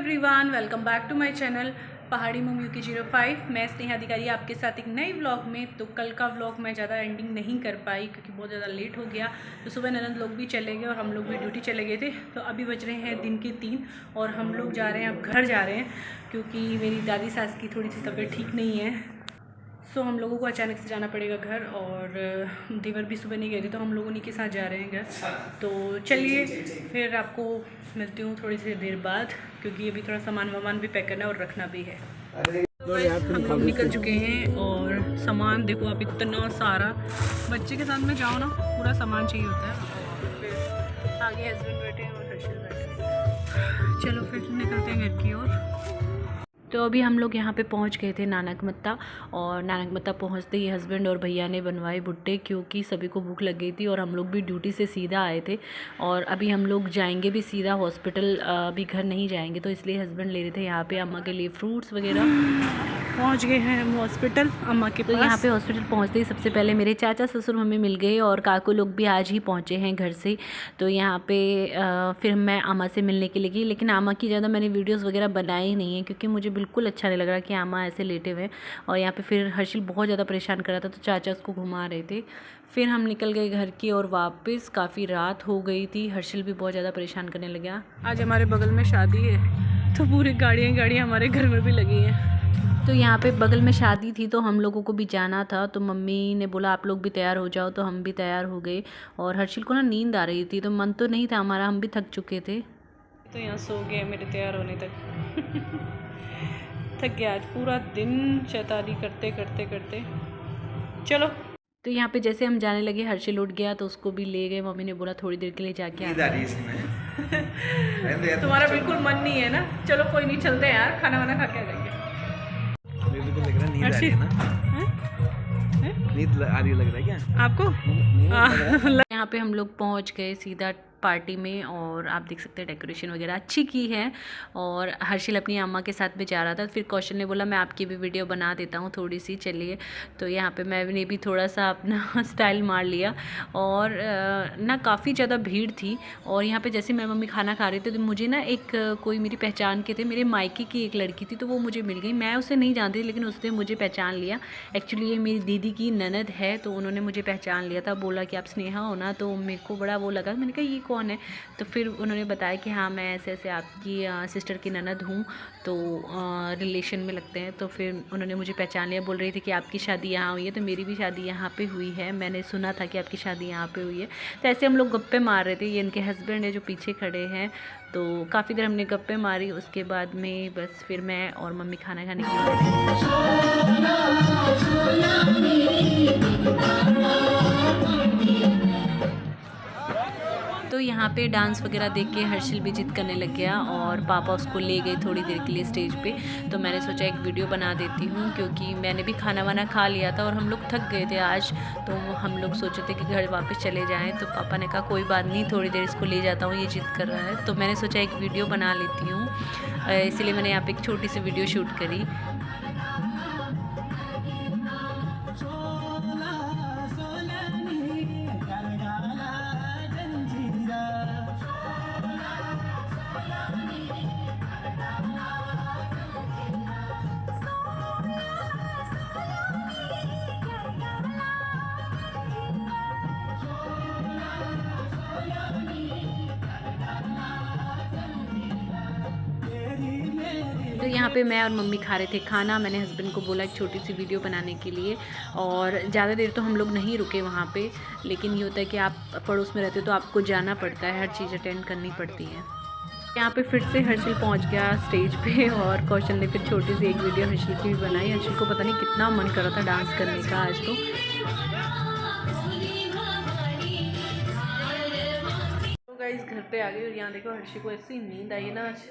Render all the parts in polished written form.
Everyone, welcome back to my channel Pahadi mummy UK 05। मैं स्नेहा अधिकारी आपके साथ एक नई व्लॉग में। तो कल का व्लॉग मैं ज़्यादा एंडिंग नहीं कर पाई क्योंकि बहुत ज़्यादा लेट हो गया। तो सुबह ननद लोग भी चले गए और हम लोग भी ड्यूटी चले गए थे। तो अभी बज रहे हैं दिन के 3 और हम लोग जा रहे हैं, अब घर जा रहे हैं क्योंकि मेरी दादी सास की थोड़ी सी तबीयत ठीक नहीं है। सो हम लोगों को अचानक से जाना पड़ेगा घर और देवर भी सुबह नहीं गए थे तो हम लोग उन्हीं के साथ जा रहे हैं घर। तो चलिए फिर आपको मिलती हूँ थोड़ी सी देर बाद क्योंकि अभी थोड़ा सामान वामान भी पैक करना है और रखना भी है। तो हम लोग निकल चुके हैं और सामान देखो आप, इतना सारा। बच्चे के साथ में जाओ ना, पूरा सामान चाहिए होता है। और फिर आगे हस्बैंड बैठे हैं और हर्षल बैठे हैं। चलो फिर निकलते हैं घर की ओर। तो अभी हम लोग यहाँ पे पहुँच गए थे नानक मत्ता, और नानक मत्ता पहुँचते ही हस्बैंड और भैया ने बनवाए भुट्टे क्योंकि सभी को भूख लग गई थी और हम लोग भी ड्यूटी से सीधा आए थे। और अभी हम लोग जाएंगे भी सीधा हॉस्पिटल, अभी घर नहीं जाएंगे, तो इसलिए हस्बैंड ले रहे थे यहाँ पे अम्मा के लिए फ्रूट्स वगैरह। पहुँच गए हैं हम हॉस्पिटल अम्मा के पास। तो यहाँ पे हॉस्पिटल पहुँचते ही सबसे पहले मेरे चाचा ससुर मम्मी मिल गए और काकू लोग भी आज ही पहुँचे हैं घर से। तो यहाँ पे फिर मैं अम्मा से मिलने के लिए गई, लेकिन अम्मा की ज़्यादा मैंने वीडियोस वगैरह बनाई नहीं है क्योंकि मुझे बिल्कुल अच्छा नहीं लग रहा कि अम्मा ऐसे लेटे हुए। और यहाँ पे फिर हर्षिल बहुत ज़्यादा परेशान कर रहा था तो चाचा उसको घुमा रहे थे। फिर हम निकल गए घर की और वापस। काफ़ी रात हो गई थी, हर्षिल भी बहुत ज़्यादा परेशान करने लगा। आज हमारे बगल में शादी है तो पूरी गाड़ियाँ हमारे घर में भी लगी हैं। तो यहाँ पे बगल में शादी थी तो हम लोगों को भी जाना था, तो मम्मी ने बोला आप लोग भी तैयार हो जाओ, तो हम भी तैयार हो गए। और हर्षिल को ना नींद आ रही थी तो मन तो नहीं था हमारा, हम भी थक चुके थे। तो यहाँ सो गए मेरे तैयार होने तक। थक गया आज पूरा दिन शैतानी करते करते। चलो तो यहाँ पे जैसे हम जाने लगे हर्षिल उठ गया तो उसको भी ले गए। मम्मी ने बोला थोड़ी देर के लिए जाके आ तुम्हारा बिल्कुल मन नहीं है ना? चलो कोई नहीं, चलते हैं यार, खाना वाना खा के आ जाएंगे। नींद आ रही है ना? नींद आ रही लग रहा है क्या आपको? यहाँ पे हम लोग पहुँच गए सीधा पार्टी में, और आप देख सकते हैं डेकोरेशन वगैरह अच्छी की है। और हर्षिल अपनी अम्मा के साथ भी जा रहा था। फिर कौशल ने बोला मैं आपकी भी वीडियो बना देता हूँ थोड़ी सी, चलिए। तो यहाँ पे मैंने भी थोड़ा सा अपना स्टाइल मार लिया। और ना काफ़ी ज़्यादा भीड़ थी। और यहाँ पे जैसे मैं मम्मी खाना खा रही थी तो मुझे ना एक कोई मेरी पहचान के थे, मेरे मायके की एक लड़की थी तो वो मुझे मिल गई। मैं उसे नहीं जानती लेकिन उसने मुझे पहचान लिया। एक्चुअली ये मेरी दीदी की ननद है तो उन्होंने मुझे पहचान लिया था। बोला कि आप स्नेहा हो ना, तो मेरे को बड़ा वो लगा। मैंने कहा ये कौन है? तो फिर उन्होंने बताया कि हाँ मैं ऐसे ऐसे आपकी सिस्टर की ननद हूँ, तो रिलेशन में लगते हैं। तो फिर उन्होंने मुझे पहचान लिया। बोल रही थी कि आपकी शादी यहाँ हुई है, तो मेरी भी शादी यहाँ पे हुई है, मैंने सुना था कि आपकी शादी यहाँ पे हुई है। तो ऐसे हम लोग गप्पे मार रहे थे। ये इनके हस्बैंड है जो पीछे खड़े हैं। तो काफ़ी देर हमने गप्पे मारी। उसके बाद में बस फिर मैं और मम्मी खाना खाने के लिए। तो यहाँ पे डांस वगैरह देख के हर्षिल भी जिद करने लग गया और पापा उसको ले गए थोड़ी देर के लिए स्टेज पे। तो मैंने सोचा एक वीडियो बना देती हूँ क्योंकि मैंने भी खाना वाना खा लिया था और हम लोग थक गए थे आज। तो हम लोग सोचे थे कि घर वापस चले जाएं। तो पापा ने कहा कोई बात नहीं, थोड़ी देर इसको ले जाता हूँ, ये जिद कर रहा है। तो मैंने सोचा एक वीडियो बना लेती हूँ, इसलिए मैंने यहाँ पर एक छोटी सी वीडियो शूट करी। तो यहाँ पे मैं और मम्मी खा रहे थे खाना। मैंने हस्बैंड को बोला एक छोटी सी वीडियो बनाने के लिए, और ज़्यादा देर तो हम लोग नहीं रुके वहाँ पे। लेकिन ये होता है कि आप पड़ोस में रहते हो तो आपको जाना पड़ता है, हर चीज़ अटेंड करनी पड़ती है। यहाँ पे फिर से हर्षिल पहुँच गया स्टेज पे और कौशल ने फिर छोटी सी एक वीडियो हर्षिल की भी बनाई। हर्षिल को पता नहीं कितना मन कर रहा था डांस करने का आज। तो गाइस घर पे आ गए और यहाँ देखो हर्षिल को ऐसी नींद आई है ना, आज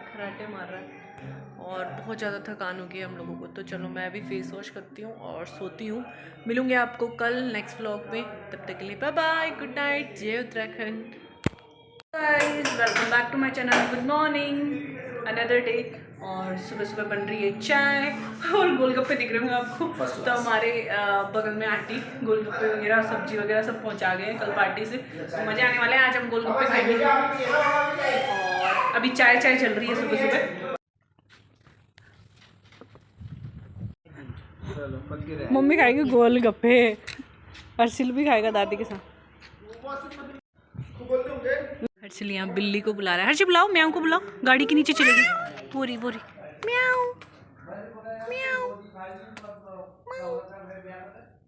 खराटे मार रहा है और बहुत ज़्यादा थकान हो गई हम लोगों को। तो चलो मैं भी फेस वॉश करती हूँ और सोती हूँ। मिलूँगी आपको कल नेक्स्ट व्लॉग में, तब तक के लिए बाय बाय, गुड नाइट, जय Uttarakhand. Guys welcome back to my channel. Good morning, another day. और सुबह सुबह बन रही है चाय और गोलगप्पे दिख रहे होंगे आपको। तो हमारे बगल में आंटी गोलगप्पे वगैरह सब्जी वगैरह सब पहुंचा गए हैं कल पार्टी से। तो मज़े आने वाले हैं, आज हम गोलगप्पे खाएंगे। और अभी चाय चाय चल रही है सुबह सुबह। मम्मी खाएगी गोलगप्पे, हर्षिल भी खाएगा दादी के साथ। हर्षिल यहाँ बिल्ली को बुला रहा है। हर्षिल बुलाओ, म्याऊ को बुलाओ, गाड़ी के नीचे चलेगी। बोरी बोरी म्याऊ म्याऊ।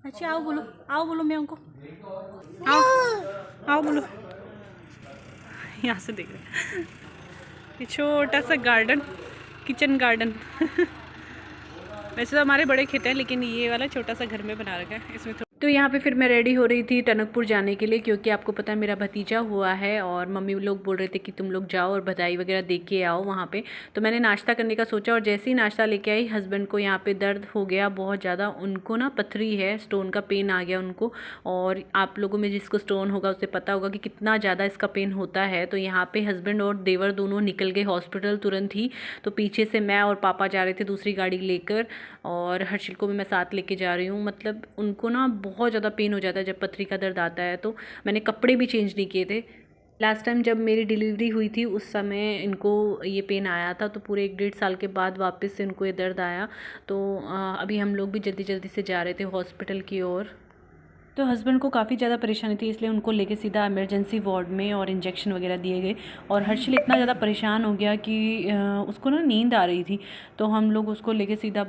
अच्छा आओ बोलो, आओ बोलो म्याऊ को, आओ आओ बोलो। यहाँ से देख रहे हैं ये छोटा सा गार्डन, किचन गार्डन। वैसे तो हमारे बड़े खेत हैं, लेकिन ये वाला छोटा सा घर में बना रखा है इसमें। तो यहाँ पे फिर मैं रेडी हो रही थी टनकपुर जाने के लिए, क्योंकि आपको पता है मेरा भतीजा हुआ है और मम्मी लोग बोल रहे थे कि तुम लोग जाओ और बधाई वगैरह दे के आओ वहाँ पे। तो मैंने नाश्ता करने का सोचा और जैसे ही नाश्ता लेके आई, हस्बैंड को यहाँ पे दर्द हो गया बहुत ज़्यादा। उनको ना पथरी है, स्टोन का पेन आ गया उनको। और आप लोगों में जिसको स्टोन होगा उसे पता होगा कि कितना ज़्यादा इसका पेन होता है। तो यहाँ पर हस्बैंड और देवर दोनों निकल गए हॉस्पिटल तुरंत ही। तो पीछे से मैं और पापा जा रहे थे दूसरी गाड़ी लेकर, और हर्षिल को भी मैं साथ लेके जा रही हूँ। मतलब उनको ना बहुत ज़्यादा पेन हो जाता है जब पथरी का दर्द आता है। तो मैंने कपड़े भी चेंज नहीं किए थे। लास्ट टाइम जब मेरी डिलीवरी हुई थी उस समय इनको ये पेन आया था, तो पूरे 1-1.5 साल के बाद वापस से इनको ये दर्द आया। तो अभी हम लोग भी जल्दी जल्दी से जा रहे थे हॉस्पिटल की ओर। तो हस्बैंड को काफ़ी ज़्यादा परेशानी थी, इसलिए उनको लेके सीधा इमरजेंसी वार्ड में और इंजेक्शन वगैरह दिए गए। और हर्षिल इतना ज़्यादा परेशान हो गया कि उसको ना नींद आ रही थी। तो हम लोग उसको लेके सीधा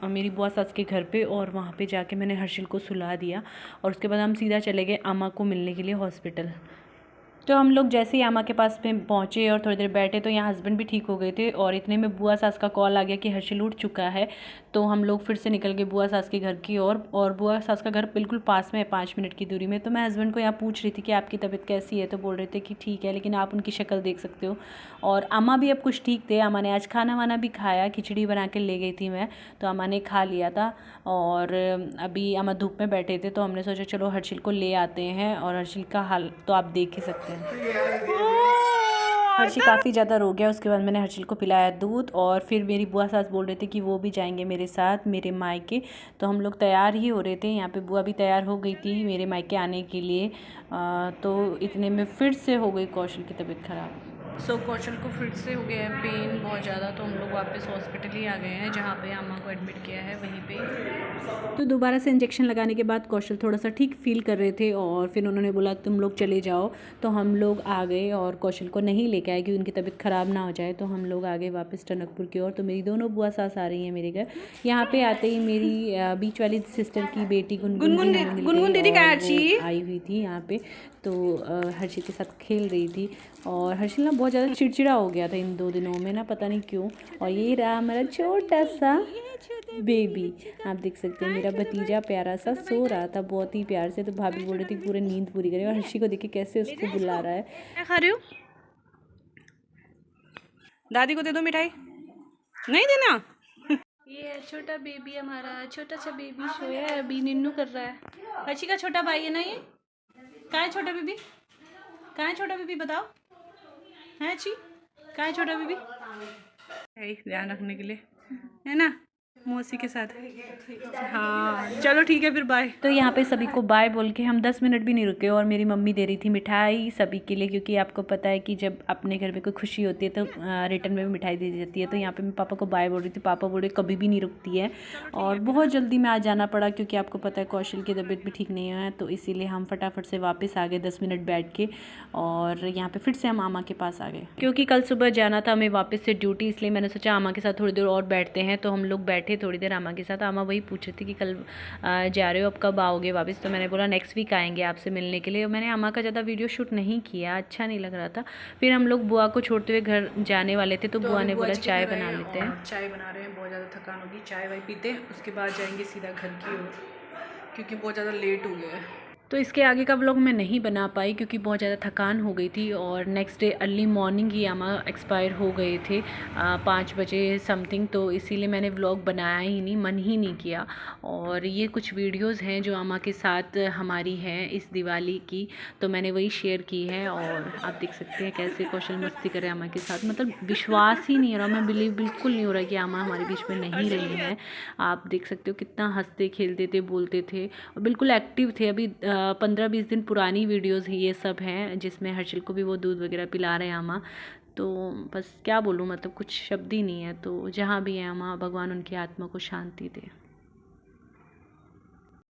मेरी बुआ सास के घर पे, और वहाँ पे जाके मैंने हर्षिल को सुला दिया। और उसके बाद हम सीधा चले गए अम्मा को मिलने के लिए हॉस्पिटल। तो हम लोग जैसे ही अम्मा के पास में पहुँचे और थोड़ी देर बैठे, तो यहाँ हस्बैंड भी ठीक हो गए थे। और इतने में बुआ सास का कॉल आ गया कि हर्षिल उठ चुका है। तो हम लोग फिर से निकल गए बुआ सास के घर की ओर। और बुआ सास का घर बिल्कुल पास में है, 5 मिनट की दूरी में। तो मैं हस्बैंड को यहाँ पूछ रही थी कि आपकी तबीयत कैसी है, तो बोल रहे थे कि ठीक है, लेकिन आप उनकी शक्ल देख सकते हो। और अम्मा भी अब कुछ ठीक थे। अम्मा ने आज खाना वाना भी खाया, खिचड़ी बना के ले गई थी मैं, तो अम्मा ने खा लिया था। और अभी अम्मा धूप में बैठे थे, तो हमने सोचा चलो हर्षिल को ले आते हैं। और हर्षिल का हाल तो आप देख ही सकते हैं, हर्षिल काफ़ी ज़्यादा रो गया। उसके बाद मैंने हर्षिल को पिलाया दूध। और फिर मेरी बुआ सास बोल रहे थे कि वो भी जाएंगे मेरे साथ मेरे मायके। तो हम लोग तैयार ही हो रहे थे, यहाँ पे बुआ भी तैयार हो गई थी मेरे मायके आने के लिए। तो इतने में फिर से हो गई कौशल की तबीयत ख़राब। कौशल को फिर से हो गया है पेन बहुत ज़्यादा। तो हम लोग वापस हॉस्पिटल ही आ गए हैं, जहाँ पे अम्मा को एडमिट किया है वहीं पे। तो दोबारा से इंजेक्शन लगाने के बाद कौशल थोड़ा सा ठीक फील कर रहे थे, और फिर उन्होंने बोला तुम लोग चले जाओ। तो हम लोग आ गए और कौशल को नहीं लेके आए कि उनकी तबीयत ख़राब ना हो जाए। तो हम लोग आ गए वापस टनकपुर की ओर। तो मेरी दोनों बुआ सास आ रही हैं मेरे घर। यहाँ पे आते ही मेरी बीच वाली सिस्टर की बेटी गुनगुन दीदी आई हुई थी यहाँ पे। तो हर्षिल के साथ खेल रही थी। और हर्षिल ना बहुत ज़्यादा चिड़चिड़ा हो गया था इन 2 दिनों में ना, पता नहीं क्यों। और ये रहा हमारा छोटा सा बेबी, आप देख सकते हैं। मेरा भतीजा प्यारा सा सो रहा था बहुत ही प्यार से। तो भाभी बोल रही थी पूरी नींद पूरी करे। और हर्षि को देखिए कैसे उसको बुला रहा है। क्या खा रहे हो? दादी को दे दो मिठाई। नहीं देना। ये है छोटा बेबी हमारा, छोटा सा बेबी सोया है अभी, निन्नू कर रहा है। हर्षि का छोटा भाई है ना ये। कहाँ है छोटा बेबी? कहाँ है छोटा बेबी बताओ? है ची, कहाँ है छोटा बेबी? ध्यान रखने के लिए है ना, मौसी के साथ। हाँ चलो ठीक है फिर बाय। तो यहाँ पे सभी को बाय बोल के हम 10 मिनट भी नहीं रुके। और मेरी मम्मी दे रही थी मिठाई सभी के लिए, क्योंकि आपको पता है कि जब अपने घर में कोई खुशी होती है तो रिटर्न में भी मिठाई दे दी जाती है। तो यहाँ पे मैं पापा को बाय बोल रही थी। पापा बोले कभी भी नहीं रुकती है। और बहुत जल्दी में आ जाना पड़ा, क्योंकि आपको पता है कौशल की तबीयत भी ठीक नहीं है। तो इसीलिए हम फटाफट से वापस आ गए 10 मिनट बैठ के। और यहाँ पर फिर से हम आमा के पास आ गए, क्योंकि कल सुबह जाना था हमें वापस से ड्यूटी। इसलिए मैंने सोचा आमा के साथ थोड़ी देर और बैठते हैं। तो हम लोग बैठे थोड़ी देर आमा के साथ। आमा वही पूछ रही थी कि कल जा रहे हो, अब कब आओगे वापस? तो मैंने बोला नेक्स्ट वीक आएंगे आपसे मिलने के लिए। मैंने आमा का ज़्यादा वीडियो शूट नहीं किया, अच्छा नहीं लग रहा था। फिर हम लोग बुआ को छोड़ते हुए घर जाने वाले थे। तो बुआ ने बोला चाय बना लेते हैं। चाय बना रहे हैं, बहुत ज़्यादा थकान होगी। चाय वाय पीते हैं, उसके बाद जाएंगे सीधा घर की ओर, क्योंकि बहुत ज़्यादा लेट हो गया है। तो इसके आगे का व्लॉग मैं नहीं बना पाई, क्योंकि बहुत ज़्यादा थकान हो गई थी। और नेक्स्ट डे अर्ली मॉर्निंग ही आमा एक्सपायर हो गए थे 5 बजे समथिंग। तो इसीलिए मैंने व्लॉग बनाया ही नहीं, मन ही नहीं किया। और ये कुछ वीडियोस हैं जो आमा के साथ हमारी हैं इस दिवाली की, तो मैंने वही शेयर की है। और आप देख सकते हैं कैसे कौशल मस्ती करे आमा के साथ। मतलब विश्वास ही नहीं हो रहा, मैं बिल्कुल नहीं हो रहा कि आमा हमारे बीच में नहीं रही हैं। आप देख सकते हो कितना हंसते खेलते थे, बोलते थे और बिल्कुल एक्टिव थे। अभी 15-20 दिन पुरानी वीडियोस ये सब हैं, जिसमें हर्षिल को भी वो दूध वगैरह पिला रहे हैं आमा। तो बस क्या बोलूँ, मतलब कुछ शब्द ही नहीं है। तो जहाँ भी हैं वहाँ भगवान उनकी आत्मा को शांति दे।